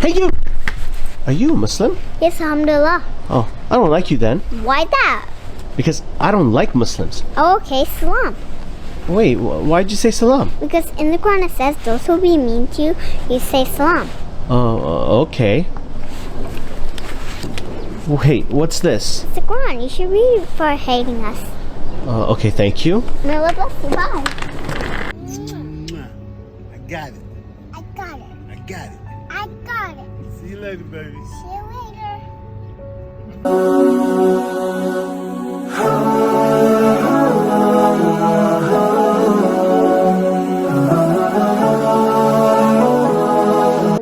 Hey, you! Are you a Muslim? Yes, alhamdulillah. Oh, I don't like you then. Why that? Because I don't like Muslims. Oh, okay, salam. Wait, why'd you say salam? Because in the Quran it says those who be mean to you, you say salam. Oh, okay. Wait, what's this? It's the Quran. You should read it for hating us. Okay, thank you. May Allah bless you. Bye. I got it. I got it. I got it. I got it. See you later, baby. See you later.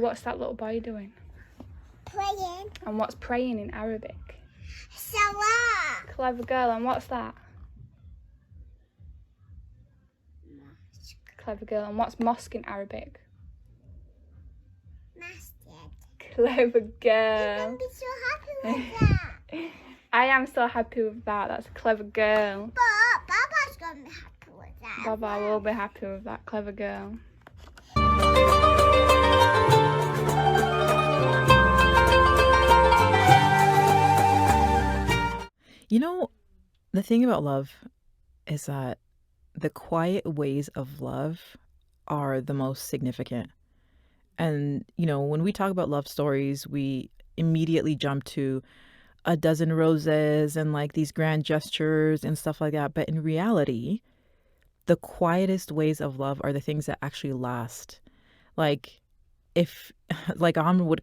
What's that little boy doing? Praying. And what's praying in Arabic? Salah. Clever girl. And what's that? Clever girl. And what's mosque in Arabic? Masjid. Clever girl. I'm be so happy with that. I am so happy with that. That's a clever girl. But Baba's gonna be happy with that. Baba will be happy with that. Clever girl. You know, the thing about love is that the quiet ways of love are the most significant. And, when we talk about love stories, we immediately jump to a dozen roses and like these grand gestures and stuff like that. But in reality, the quietest ways of love are the things that actually last. Like if like Amr would,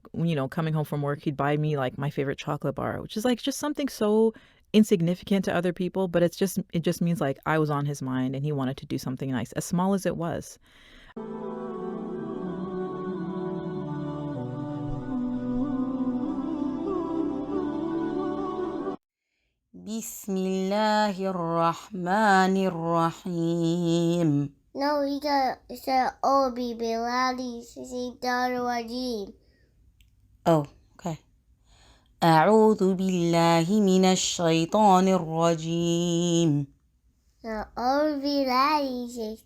coming home from work, he'd buy me like my favorite chocolate bar, which is like just something so insignificant to other people, but it just means like I was on his mind and he wanted to do something nice, as small as it was. Bismillahir Rahmanir Rahim. No, he said, oh, be Bilali, Rajim. Oh, okay. أعوذ بالله من الشيطان الرجيم. Oh, Bilali,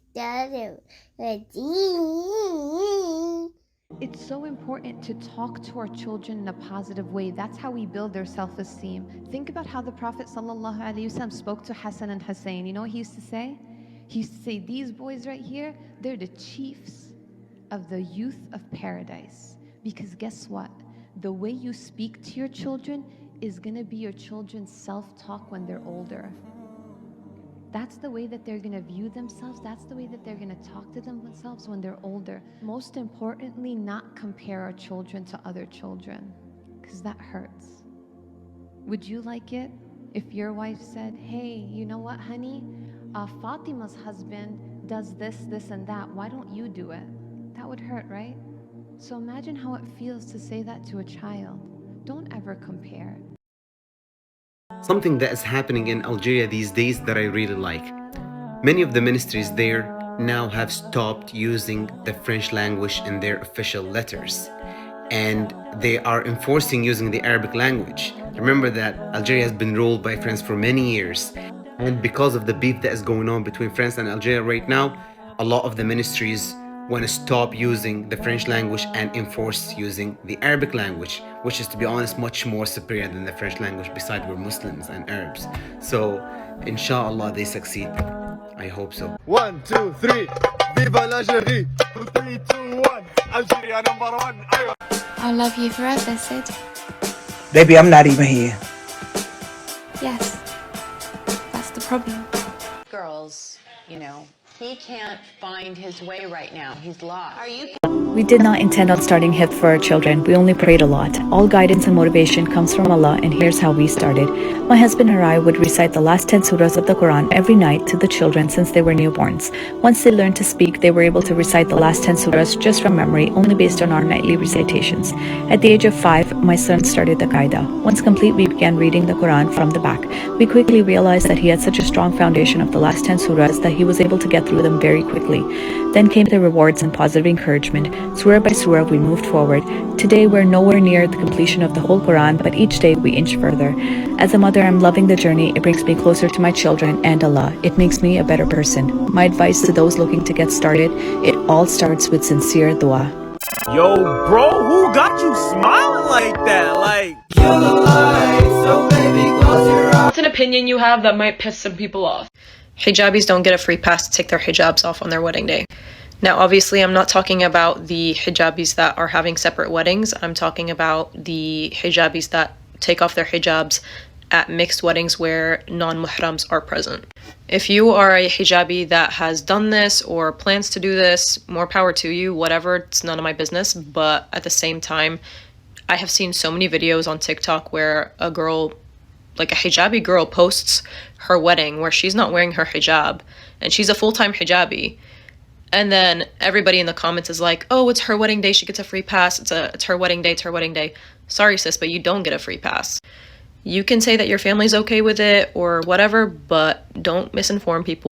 Rajim. It's so important to talk to our children in a positive way. That's how we build their self-esteem. Think about how the Prophet ﷺ spoke to Hassan and Hussein. You know what he used to say? He used to say, these boys right here, they're the chiefs of the youth of paradise. Because guess what? The way you speak to your children is going to be your children's self-talk when they're older. That's the way that they're going to view themselves. That's the way that they're going to talk to themselves when they're older. Most importantly, not compare our children to other children, because that hurts. Would you like it if your wife said, hey, you know what, honey? Fatima's husband does this, this, and that. Why don't you do it? That would hurt, right? So imagine how it feels to say that to a child. Don't ever compare. Something that is happening in Algeria these days that I really like. Many of the ministries there now have stopped using the French language in their official letters, and they are enforcing using the Arabic language. Remember that Algeria has been ruled by France for many years, and because of the beef that is going on between France and Algeria right now, a lot of the ministries want to stop using the French language and enforce using the Arabic language, which is, to be honest, much more superior than the French language, besides we're Muslims and Arabs. So, inshallah, they succeed. I hope so. 1, 2, 3. Viva l'Algérie. 3, 2, 1. Algeria #1. I'll love you forever, Sid. Baby, I'm not even here. Yes. That's the problem. Girls, he can't find his way right now. He's lost. We did not intend on starting HIP for our children. We only prayed a lot. All guidance and motivation comes from Allah, and here's how we started. My husband and I would recite the last 10 surahs of the Quran every night to the children since they were newborns. Once they learned to speak, they were able to recite the last 10 surahs just from memory, only based on our nightly recitations. At the age of 5, my son started the Qaida. Once complete, we began reading the Quran from the back. We quickly realized that he had such a strong foundation of the last 10 surahs that he was able to get through them very quickly. Then came the rewards and positive encouragement. Surah by surah, we moved forward. Today, we're nowhere near the completion of the whole Quran, but each day we inch further. As a mother, I'm loving the journey. It brings me closer to my children and Allah. It makes me a better person. My advice to those looking to get started, it all starts with sincere dua. Yo, bro, who got you smiling like that? Like, you're the light, so baby, close your eyes. What's an opinion you have that might piss some people off? Hijabis don't get a free pass to take their hijabs off on their wedding day. Now, obviously, I'm not talking about the hijabis that are having separate weddings. I'm talking about the hijabis that take off their hijabs at mixed weddings where non-muhrams are present. If you are a hijabi that has done this or plans to do this, more power to you, whatever, it's none of my business. But at the same time, I have seen so many videos on TikTok where a girl, like a hijabi girl, posts her wedding where she's not wearing her hijab and she's a full-time hijabi. And then everybody in the comments is like, oh, it's her wedding day, she gets a free pass, it's her wedding day, it's her wedding day. Sorry, sis, but you don't get a free pass. You can say that your family's okay with it or whatever, but don't misinform people.